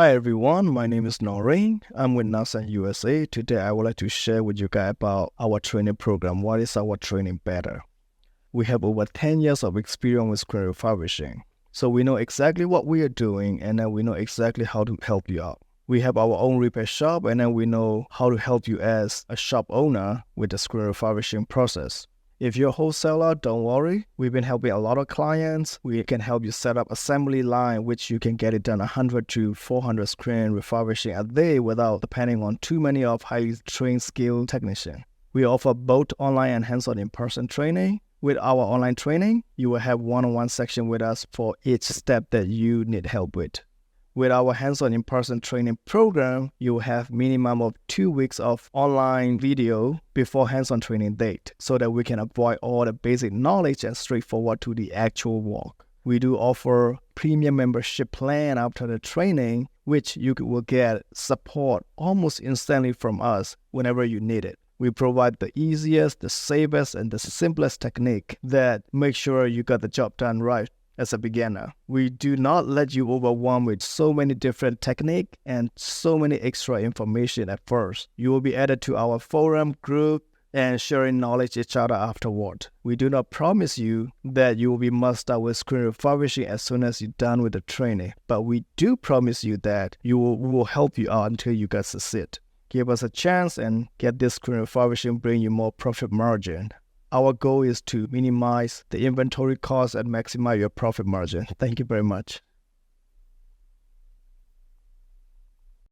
Hi everyone, my name is Noreen. I'm with NASAN USA. Today I would like to share with you guys about our training program. What is our training better? We have over 10 years of experience with Screen Refurbishing. So we know exactly what we are doing, and then we know exactly how to help you out. We have our own repair shop, and then we know how to help you as a shop owner with the Screen Refurbishing process. If you're a wholesaler, don't worry. We've been helping a lot of clients. We can help you set up assembly line, which you can get it done 100 to 400 screen refurbishing a day without depending on too many of highly trained skilled technicians. We offer both online and hands-on in-person training. With our online training, you will have one-on-one section with us for each step that you need help with. With our hands-on in-person training program, you will have minimum of 2 weeks of online video before hands-on training date so that we can avoid all the basic knowledge and straightforward to the actual work. We do offer premium membership plan after the training, which you will get support almost instantly from us whenever you need it. We provide the easiest, the safest, and the simplest technique that makes sure you got the job done right. As a beginner, we do not let you overwhelm with so many different techniques and so many extra information at first. You will be added to our forum group and sharing knowledge each other afterward. We do not promise you that you will be mastered with screen refurbishing as soon as you're done with the training, but we do promise you that we will help you out until you guys succeed. Give us a chance and get this screen refurbishing bring you more profit margin. Our goal is to minimize the inventory cost and maximize your profit margin. Thank you very much.